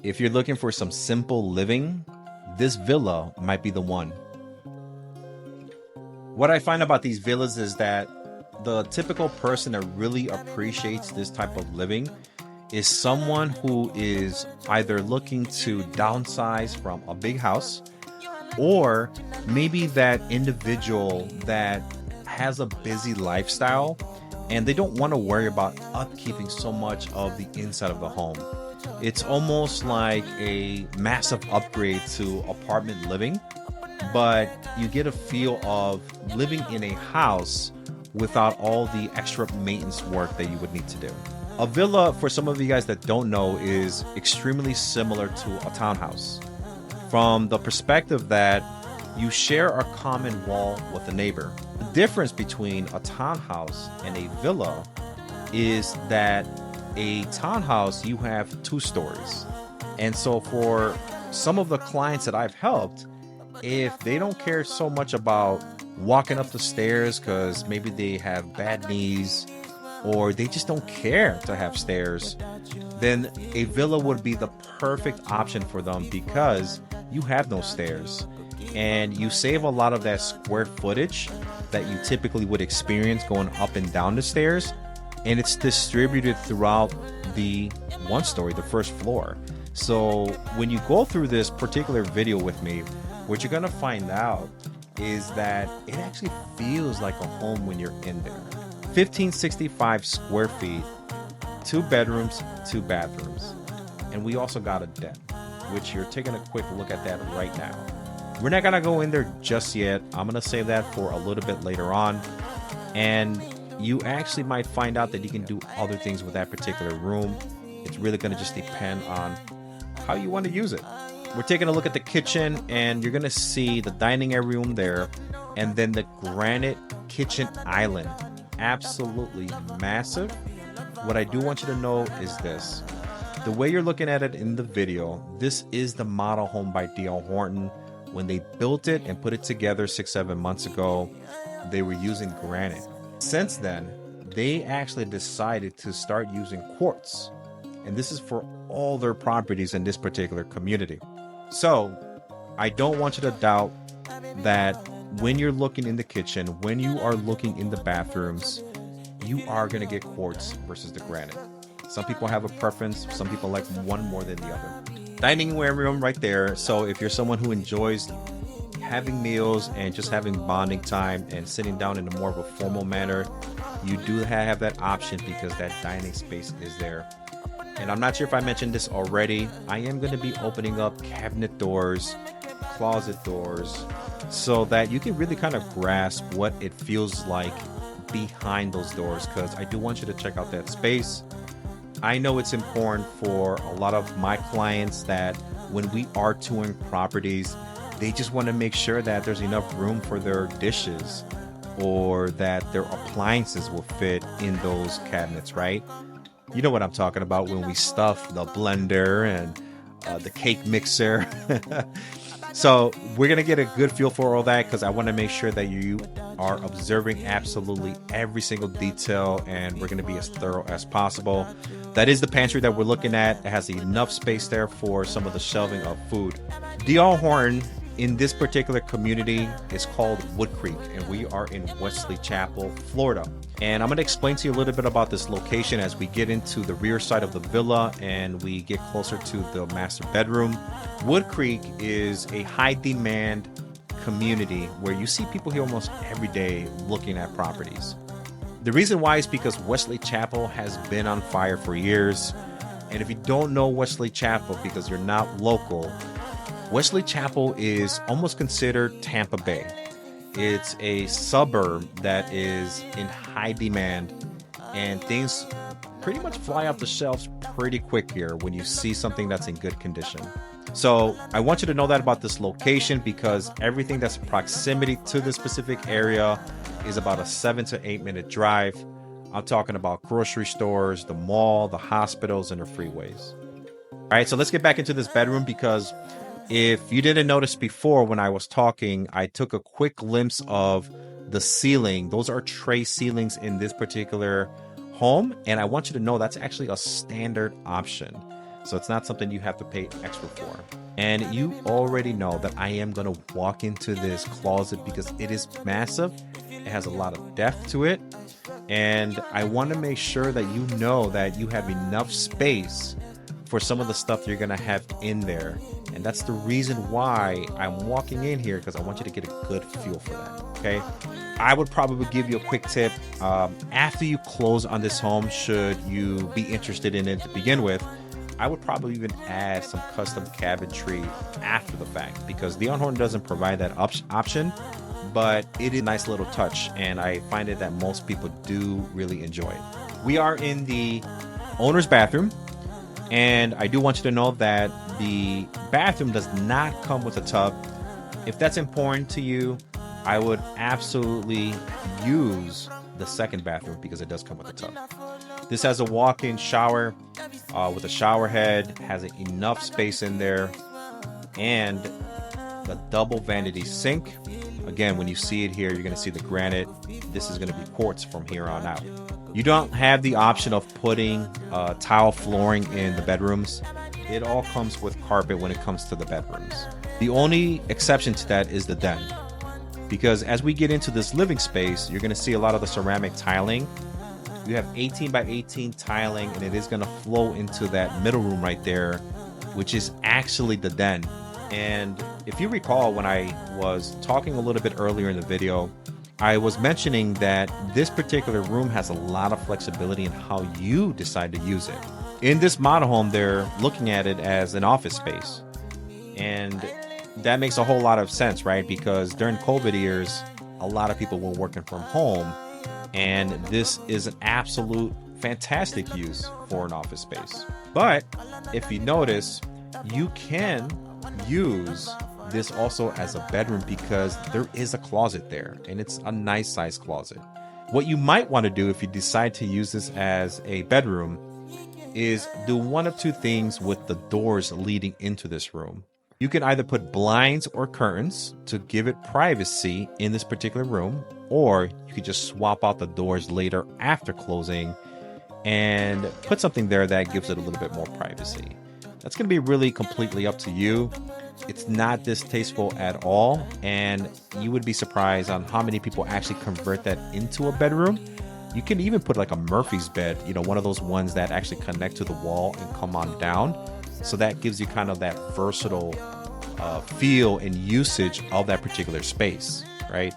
If you're looking for some simple living, this villa might be the one. What I find about these villas is that the typical person that really appreciates this type of living is someone who is either looking to downsize from a big house, or maybe that individual that has a busy lifestyle and they don't want to worry about upkeeping so much of the inside of the home. It's almost like a massive upgrade to apartment living, but you get a feel of living in a house without all the extra maintenance work that you would need to do. A villa, for some of you guys that don't know, is extremely similar to a townhouse, from the perspective that you share a common wall with a neighbor. The difference between a townhouse and a villa is that a townhouse, you have 2 stories. And so for some of the clients that I've helped, if they don't care so much about walking up the stairs because maybe they have bad knees or they just don't care to have stairs, then a villa would be the perfect option for them because you have no stairs and you save a lot of that square footage that you typically would experience going up and down the stairs, and it's distributed throughout the 1-story, the first floor. So when you go through this particular video with me, what you're gonna find out is that it actually feels like a home when you're in there. 1565 square feet, 2 bedrooms, 2 bathrooms. And we also got a den, which you're taking a quick look at that right now. We're not gonna go in there just yet. I'm gonna save that for a little bit later on. And you actually might find out that you can do other things with that particular room. It's really gonna just depend on how you want to use it. We're taking a look at the kitchen, and you're gonna see the dining area room there, and then the granite kitchen island. Absolutely massive. What I do want you to know is this. The way you're looking at it in the video, this is the model home by DR Horton. When they built it and put it together 6-7 months ago, they were using granite. Since then, they actually decided to start using quartz. And this is for all their properties in this particular community. So I don't want you to doubt that when you're looking in the kitchen, when you are looking in the bathrooms, you are going to get quartz versus the granite. Some people have a preference. Some people like one more than the other. Dining room right there. So if you're someone who enjoys having meals and just having bonding time and sitting down in a more of a formal manner, you do have that option because that dining space is there. And I'm not sure if I mentioned this already. I am going to be opening up cabinet doors, closet doors, so that you can really kind of grasp what it feels like behind those doors, because I do want you to check out that space. I know it's important for a lot of my clients that when we are touring properties, they just want to make sure that there's enough room for their dishes or that their appliances will fit in those cabinets, right? You know what I'm talking about when we stuff the blender and the cake mixer. So we're going to get a good feel for all that because I want to make sure that you are observing absolutely every single detail, and we're going to be as thorough as possible. That is the pantry that we're looking at. It has enough space there for some of the shelving of food. DR Horton in this particular community is called Woodcreek, and we are in Wesley Chapel, Florida. And I'm going to explain to you a little bit about this location as we get into the rear side of the villa and we get closer to the master bedroom. Woodcreek is a high demand community where you see people here almost every day looking at properties. The reason why is because Wesley Chapel has been on fire for years. And if you don't know Wesley Chapel because you're not local, Wesley Chapel is almost considered Tampa Bay. It's a suburb that is in high demand, and things pretty much fly off the shelves pretty quick here when you see something that's in good condition. So I want you to know that about this location, because everything that's proximity to this specific area is about a 7 to 8 minute drive. I'm talking about grocery stores, the mall, the hospitals, and the freeways. All right, so let's get back into this bedroom, because if you didn't notice before when I was talking, I took a quick glimpse of the ceiling. Those are tray ceilings in this particular home, and I want you to know that's actually a standard option. So it's not something you have to pay extra for. And you already know that I am going to walk into this closet because it is massive. It has a lot of depth to it. And I want to make sure that you know that you have enough space for some of the stuff you're going to have in there. And that's the reason why I'm walking in here, because I want you to get a good feel for that. Okay. I would probably give you a quick tip. After you close on this home, should you be interested in it to begin with, I would probably even add some custom cabinetry after the fact, because DR Horton doesn't provide that option, but it is a nice little touch, and I find it that most people do really enjoy it. We are in the owner's bathroom, and I do want you to know that the bathroom does not come with a tub. If that's important to you, I would absolutely use the second bathroom because it does come with a tub. This has a walk-in shower with a shower head, has enough space in there, and a double vanity sink. Again, when you see it here, you're going to see the granite. This is going to be quartz from here on out. You don't have the option of putting tile flooring in the bedrooms. It all comes with carpet when it comes to the bedrooms. The only exception to that is the den, because as we get into this living space, you're going to see a lot of the ceramic tiling. You have 18 by 18 tiling, and it is going to flow into that middle room right there, which is actually the den. And if you recall, when I was talking a little bit earlier in the video, I was mentioning that this particular room has a lot of flexibility in how you decide to use it. In this model home, they're looking at it as an office space. And that makes a whole lot of sense, right? Because during COVID years, a lot of people were working from home, and this is an absolute fantastic use for an office space. But if you notice, you can use this also as a bedroom because there is a closet there, and it's a nice size closet. What you might want to do if you decide to use this as a bedroom is do one of two things with the doors leading into this room. You can either put blinds or curtains to give it privacy in this particular room, or you could just swap out the doors later after closing and put something there that gives it a little bit more privacy. That's going to be really completely up to you. It's not distasteful at all, and you would be surprised on how many people actually convert that into a bedroom. You can even put like a Murphy's bed, you know, one of those ones that actually connect to the wall and come on down. So that gives you kind of that versatile feel and usage of that particular space, right?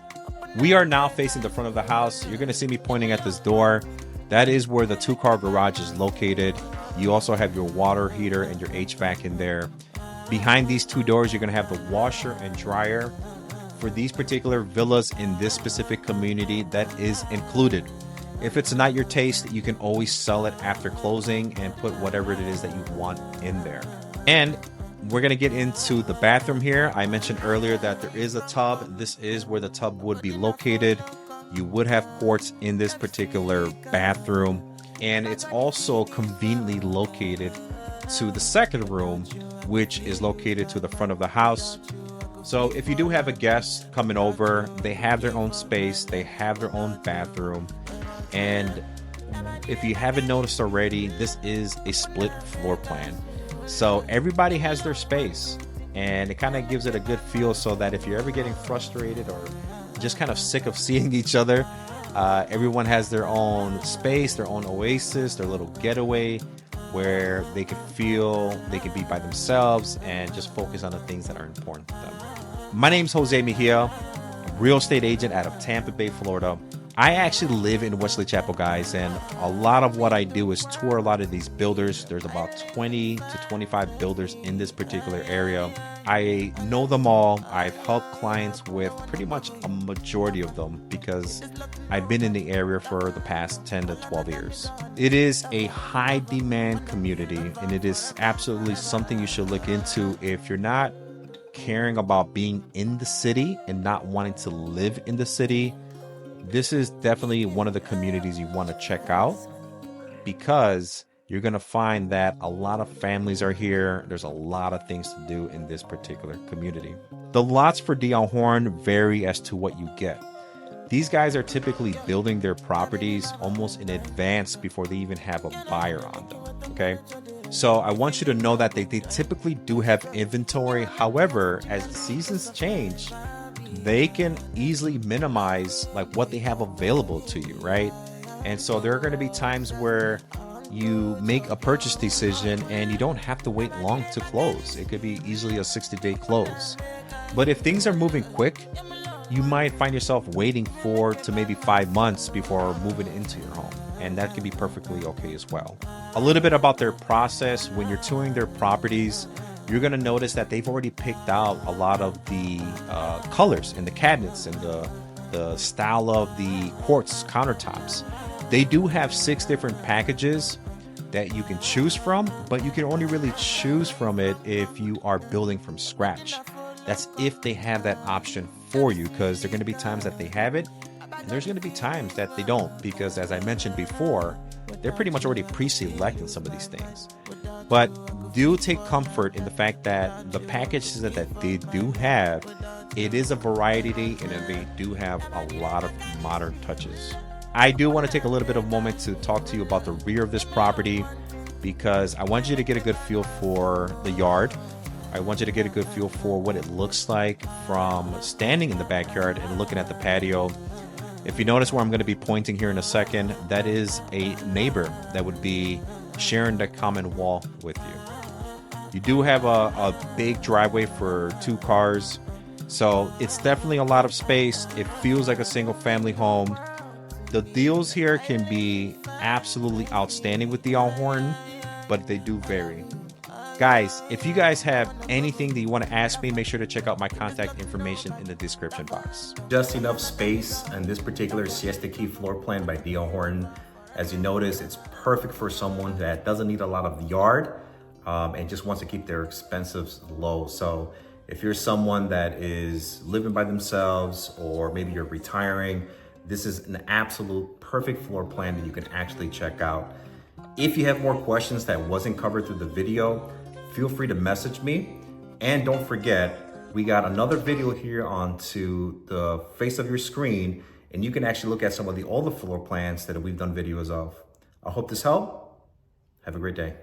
We are now facing the front of the house. You're going to see me pointing at this door. That is where the 2-car garage is located. You also have your water heater and your HVAC in there. Behind these two doors, you're going to have the washer and dryer. For these particular villas in this specific community, that is included. If it's not your taste, you can always sell it after closing and put whatever it is that you want in there. And we're going to get into the bathroom here. I mentioned earlier that there is a tub. This is where the tub would be located. You would have quartz in this particular bathroom. And it's also conveniently located to the second room, which is located to the front of the house. So if you do have a guest coming over, they have their own space, they have their own bathroom. And if you haven't noticed already, this is a split floor plan. So everybody has their space, and it kind of gives it a good feel so that if you're ever getting frustrated or just kind of sick of seeing each other, everyone has their own space, their own oasis, their little getaway where they can feel they can be by themselves and just focus on the things that are important to them. My name's Jose Mejia, real estate agent out of Tampa Bay, Florida. I actually live in Wesley Chapel, guys, and a lot of what I do is tour a lot of these builders. There's about 20 to 25 builders in this particular area. I know them all. I've helped clients with pretty much a majority of them because I've been in the area for the past 10 to 12 years. It is a high demand community, and it is absolutely something you should look into if you're not caring about being in the city and not wanting to live in the city. This is definitely one of the communities you want to check out because you're going to find that a lot of families are here. There's a lot of things to do in this particular community. The lots for DR Horton vary as to what you get. These guys are typically building their properties almost in advance before they even have a buyer on them, okay? So I want you to know that they typically do have inventory. However, as the seasons change, they can easily minimize like what they have available to you, right? And so there are going to be times where you make a purchase decision and you don't have to wait long to close. It could be easily a 60-day close. But if things are moving quick, you might find yourself waiting 4 to maybe 5 months before moving into your home. And that can be perfectly okay as well. A little bit about their process. When you're touring their properties, you're going to notice that they've already picked out a lot of the colors in the cabinets and the style of the quartz countertops. They do have 6 different packages that you can choose from, but you can only really choose from it if you are building from scratch. That's if they have that option for you, because there are going to be times that they have it, and there's going to be times that they don't, because as I mentioned before, they're pretty much already pre-selecting some of these things. But do take comfort in the fact that the packages that they do have, it is a variety, and they do have a lot of modern touches. I do want to take a little bit of a moment to talk to you about the rear of this property, because I want you to get a good feel for the yard. I want you to get a good feel for what it looks like from standing in the backyard and looking at the patio. If you notice where I'm going to be pointing here in a second, that is a neighbor that would be sharing the common wall with you. You do have a big driveway for 2 cars, so it's definitely a lot of space. It feels like a single family home. The deals here can be absolutely outstanding with DR Horton, but they do vary. Guys, if you guys have anything that you want to ask me, make sure to check out my contact information in the description box. Just enough space on this particular Siesta Key floor plan by DR Horton. As you notice, it's perfect for someone that doesn't need a lot of yard and just wants to keep their expenses low. So if you're someone that is living by themselves, or maybe you're retiring, this is an absolute perfect floor plan that you can actually check out. If you have more questions that wasn't covered through the video, feel free to message me. And don't forget, we got another video here onto the face of your screen, and you can actually look at some of the older floor plans that we've done videos of. I hope this helped. Have a great day.